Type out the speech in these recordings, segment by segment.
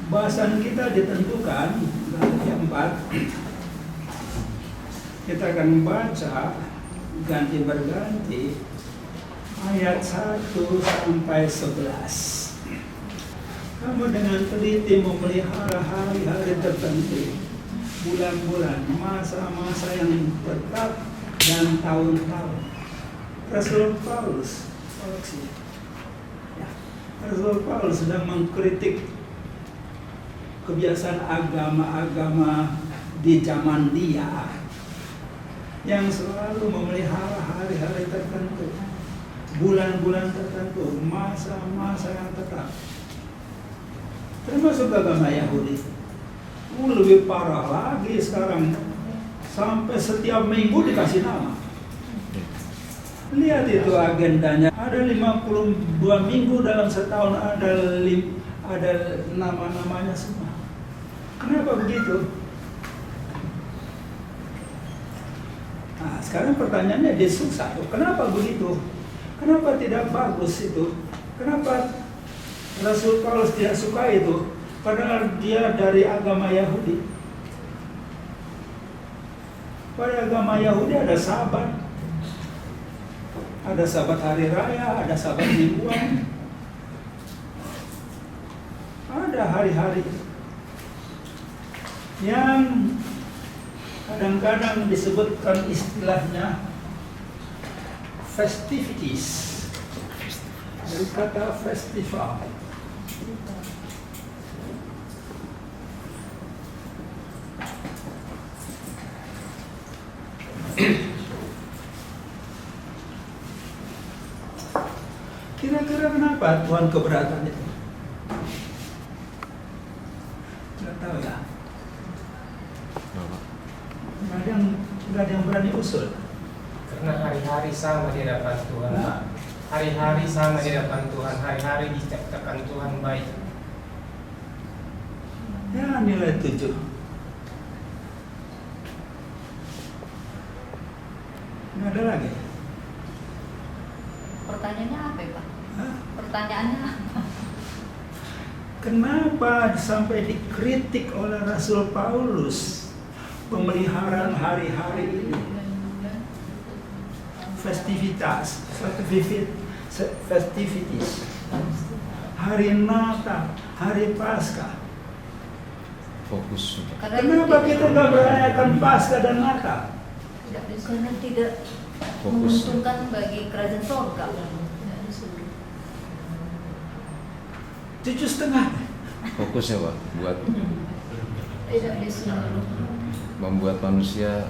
bahasan kita ditentukan ganti 4. Kita akan membaca ganti berganti ayat 1 sampai 11. Kamu dengan teliti memelihara hari-hari tertentu, bulan-bulan, masa-masa yang tetap, dan tahun-tahun. Rasul Paulus sedang mengkritik kebiasaan agama-agama di zaman dia yang selalu memelihara hari-hari tertentu, bulan-bulan tertentu, masa-masa yang tetap. Termasuk agama Yahudi. Lebih parah lagi sekarang, sampai setiap minggu dikasih nama. Lihat itu agendanya, ada 52 minggu dalam setahun, ada nama-namanya semua. Kenapa begitu? Nah, sekarang pertanyaannya dia susah. Kenapa begitu? Kenapa tidak bagus itu? Kenapa Rasul Paulus tidak suka itu? Padahal dia dari agama Yahudi. Pada agama Yahudi ada Sabat. Ada Sabat hari raya, ada Sabat mingguan. Ada hari-hari yang kadang-kadang disebutkan istilahnya festivities, dari kata festival. Kira-kira kenapa Tuhan keberatan itu? Nggak tahu ya. Nggak ada yang berani usul. Karena hari-hari sama di hadapan Tuhan. Nah. Hari-hari sama di hadapan Tuhan. Hari-hari diciptakan Tuhan baik. Ya, nilai 7. Nggak ada lagi. Pertanyaannya apa ya, Pak? Hah? Pertanyaannya apa? Kenapa sampai dikritik oleh Rasul Paulus pemeliharaan hari-hari ini? Festivitas, hari Natal, hari Paskah. Fokus. Kenapa kita nggak merayakan Paskah dan Natal? Karena tidak Fokus. menguntungkan bagi kerajaan surga. 7,5. Fokus ya Pak, buat Tidak disuruh. membuat manusia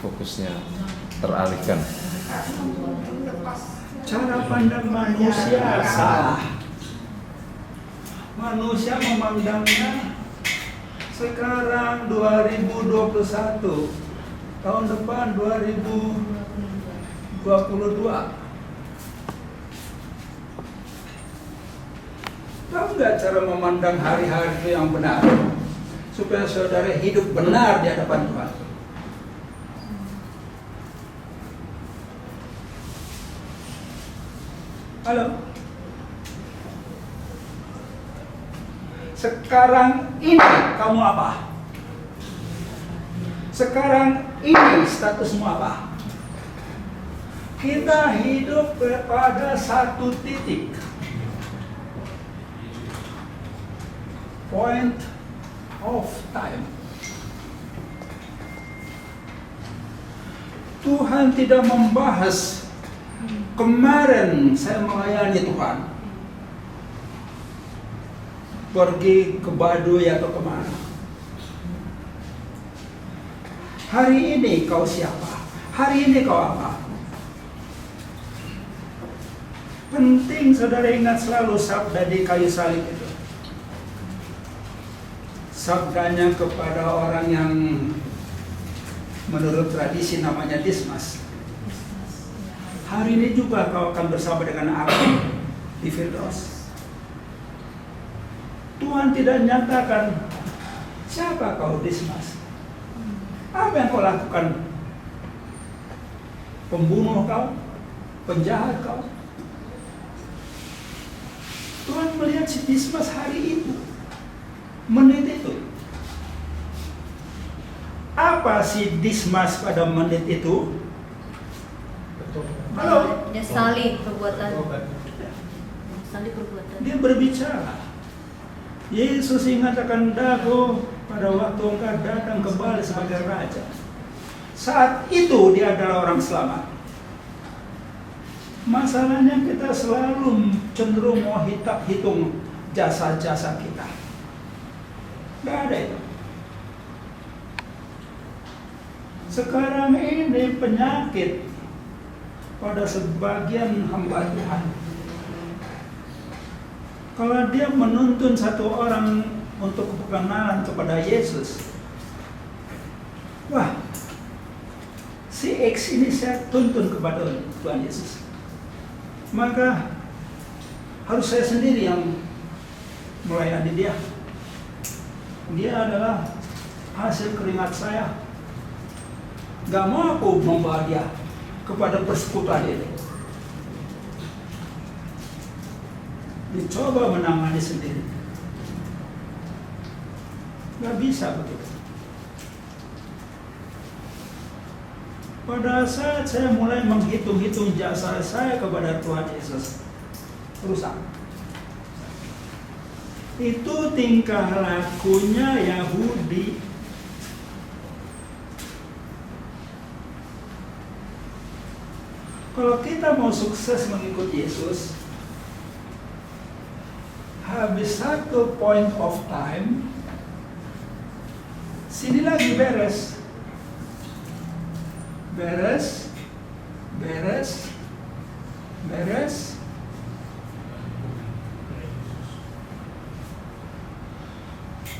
fokusnya teralihkan. Cara pandang manusia salah. Manusia memandangnya sekarang 2021, tahun depan 2022. Tahu nggak cara memandang hari-hari itu yang benar? Supaya saudara hidup benar di hadapan Tuhan. Halo? Sekarang ini kamu apa? Sekarang ini statusmu apa? Kita hidup pada satu titik. Point of time. Tuhan tidak membahas kemarin saya melayani Tuhan, pergi ke Baduy atau kemana. Hari ini kau siapa? Hari ini kau apa? Penting saudara ingat selalu sabda di kayu salib itu. Sabdanya kepada orang yang menurut tradisi namanya Dismas. Hari ini juga kau akan bersama dengan aku di Firdaus. Tuhan tidak nyatakan siapa kau Dismas. Apa yang kau lakukan? Pembunuh kau? Penjahat kau? Tuhan melihat si Dismas hari itu. menit itu. Apa si Dismas pada menit itu? Betul. Halo? Menyesali perbuatan. Tobat. Menyesali perbuatan. Dia berbicara. Yesus ingat akan dago pada waktu engkau datang kembali sebagai raja. Saat itu dia adalah orang selamat. Masalahnya kita selalu cenderung mau hitung jasa-jasa kita. Nggak ada itu. Sekarang ini penyakit pada sebagian hamba Tuhan. Kalau dia menuntun satu orang untuk pengenalan kepada Yesus, wah, si X ini saya tuntun kepada Tuhan Yesus. Maka harus saya sendiri yang melayani dia. Dia adalah hasil keringat saya. Gak mau aku membawa dia kepada persekutuan ini. Dicoba menangani sendiri. Gak bisa begitu. Pada saat saya mulai menghitung-hitung jasa saya kepada Tuhan Yesus, rusak. Itu tingkah lakunya Yahudi. Kalau kita mau sukses mengikut Yesus, habis satu point of time, sini lagi beres. Beres, beres, beres.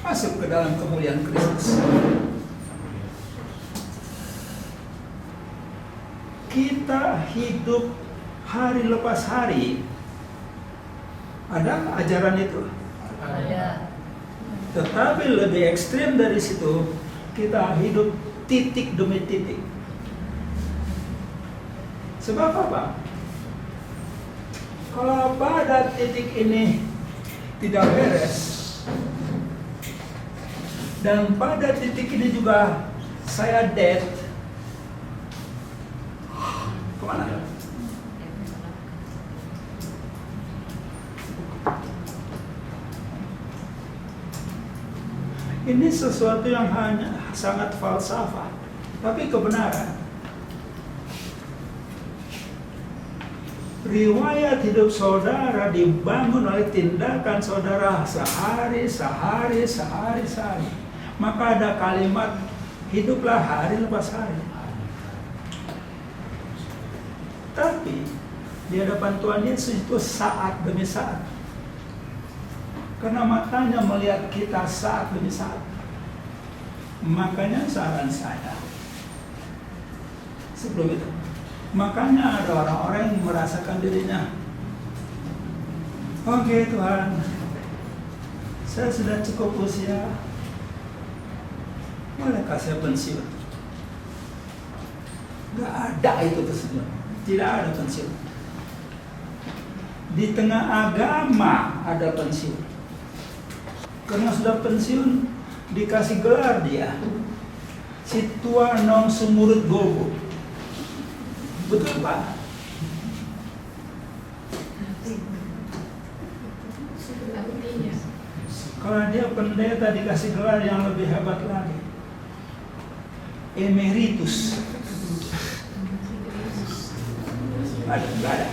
Masuk ke dalam kemuliaan Kristus. Kita hidup hari lepas hari. Ada ajaran itu. Ada. Tetapi lebih ekstrim dari situ, kita hidup titik demi titik. Sebab apa? Kalau pada titik ini tidak beres, dan pada titik ini juga saya dead, kemana? Ini sesuatu yang hanya sangat falsafah, tapi kebenaran. Riwayat hidup saudara dibangun oleh tindakan saudara sehari. Maka ada kalimat, hiduplah hari lepas hari. Tapi di hadapan Tuhan Yesus itu saat demi saat. Karena matanya melihat kita saat demi saat. Makanya saran saya, sebelum itu, makanya ada orang-orang yang merasakan dirinya, oke Tuhan, saya sudah cukup usia, bolehkah saya pensiun? Gak ada itu pensiun, tidak ada pensiun. Di tengah agama ada pensiun. Karena sudah pensiun, dikasih gelar dia, si tua nong sumurut gogo. Betul Pak? Kalau dia pendeta dikasih gelar yang lebih hebat lagi, emeritus. Nggak ada.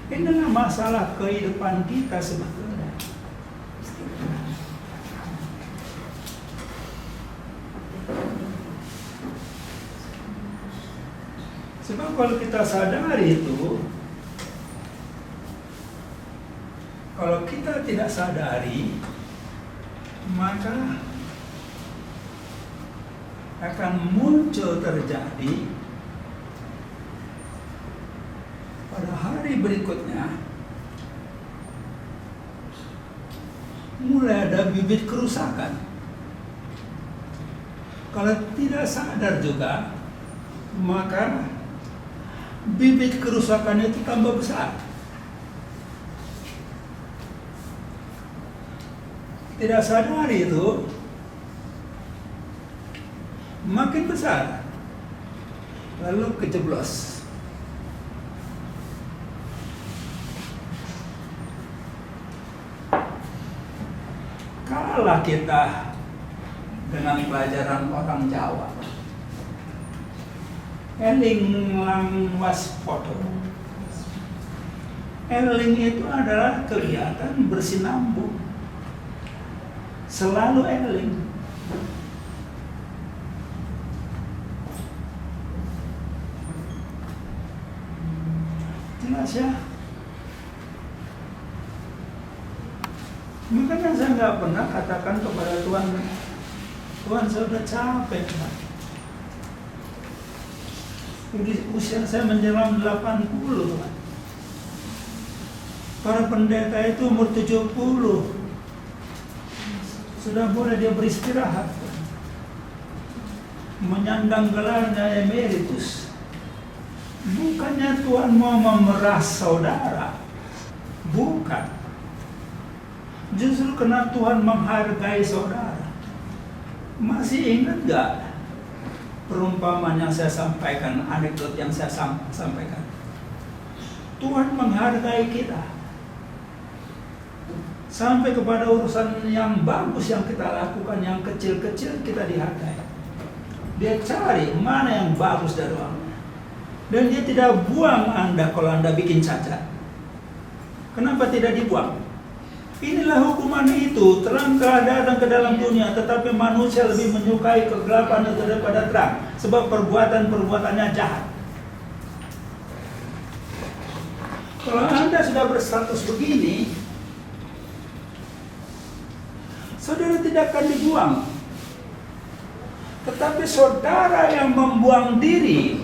Inilah masalah kehidupan kita sebetulnya. Sebab kalau kita sadari itu, kalau kita tidak sadari, maka akan muncul terjadi pada hari berikutnya, mulai ada bibit kerusakan. Kalau tidak sadar juga, maka bibit kerusakan itu tambah besar. tidak sadari itu makin besar, lalu kejeblos. Kalah kita dengan pelajaran orang Jawa. Eling lang waspoto. Eling itu adalah kegiatan bersinambung. Selalu eling. Jelas ya? Makanya saya nggak pernah katakan kepada Tuhan, Tuhan saya udah capek, Tuhan. Usia saya menjelang 80, Tuhan. Para pendeta itu umur 70. Sudah boleh dia beristirahat, Tuhan. Menyandang gelarnya emeritus. Bukannya Tuhan mau memeras saudara. Bukan. Justru karena Tuhan menghargai saudara. Masih ingat gak perumpamaan yang saya sampaikan, anekdot yang saya sampaikan? Tuhan menghargai kita. Sampai kepada urusan yang bagus yang kita lakukan, yang kecil-kecil kita dihargai. Dia cari mana yang bagus dari orang. Dan dia tidak buang Anda kalau Anda bikin cacat. Kenapa tidak dibuang? Inilah hukuman itu, terang telah datang ke dalam dunia, tetapi manusia lebih menyukai kegelapan daripada terang, sebab perbuatan-perbuatannya jahat. Kalau Anda sudah berstatus begini, saudara tidak akan dibuang. Tetapi saudara yang membuang diri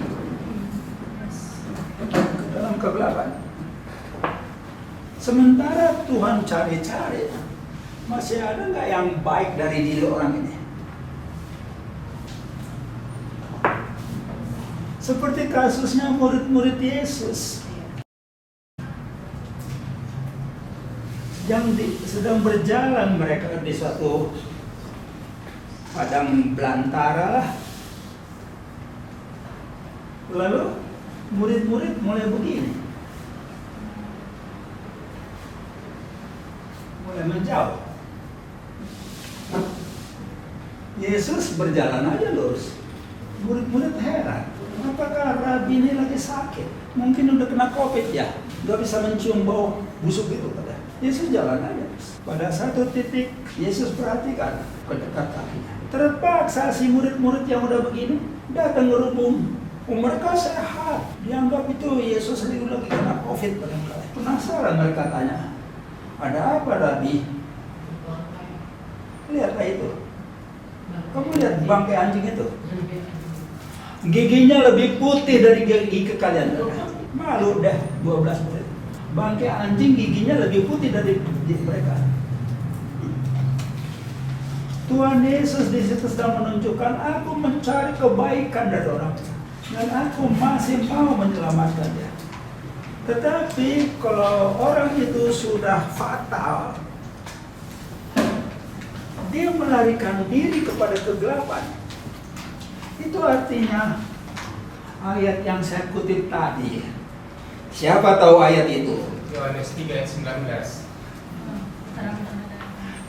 ke dalam kegelapan. Sementara Tuhan cari-cari, masih ada nggak yang baik dari diri orang ini? Seperti kasusnya murid-murid Yesus yang sedang berjalan mereka di suatu padang belantara. Lalu murid-murid mulai begini. Mulai menjauh. Yesus berjalan aja lurus. Murid-murid heran. Apakah Rabi ini lagi sakit? Mungkin udah kena COVID ya. Gak bisa mencium bau busuk itu. Yesus jalan aja. Pada satu titik Yesus perhatikan kedekat kakinya. Terpaksa si murid-murid yang udah begini datang ke rumah. Mereka sehat. Dianggap itu Yesus lagi kena COVID barangkali. Penasaran mereka tanya, ada apa Rabi? Lihatlah itu. Kamu lihat bangkai anjing itu. Giginya lebih putih dari gigi kalian. Malu deh 12 murid. Bangkai anjing giginya lebih putih dari mereka. Tuhan Yesus di situ sedang menunjukkan, aku mencari kebaikan dari orang, dan aku masih mau menyelamatkan dia. Tetapi kalau orang itu sudah fatal, dia melarikan diri kepada kegelapan. Itu artinya ayat yang saya kutip tadi. Siapa tahu ayat itu? Yohanes 3 ayat 19.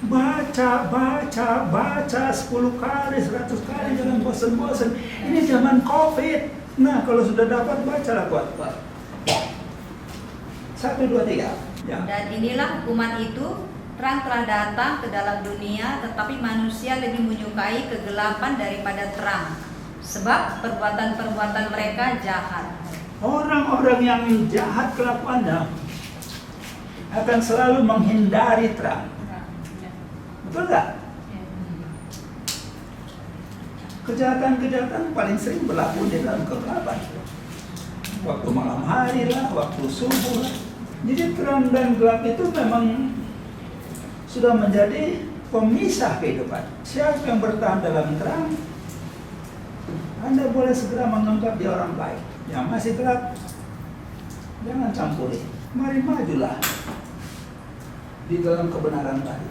Baca 10 kali, 100 kali, jangan bosan-bosan. Ini zaman COVID. Nah, kalau sudah dapat, bacalah kuat-kuat. 1, 2, 3. Ya. Dan inilah hukuman itu, terang telah datang ke dalam dunia, tetapi manusia lebih menyukai kegelapan daripada terang, sebab perbuatan-perbuatan mereka jahat. Orang-orang yang jahat kelakuannya akan selalu menghindari terang. Betul nggak? Kejahatan-kejahatan paling sering berlaku di dalam kegelapan. Waktu malam hari lah, waktu subuh lah. Jadi terang dan gelap itu memang sudah menjadi pemisah kehidupan. Siapa yang bertahan dalam terang, Anda boleh segera menganggap dia orang baik. Yang masih gelap, jangan campuri. Mari majulah di dalam kebenaran tadi.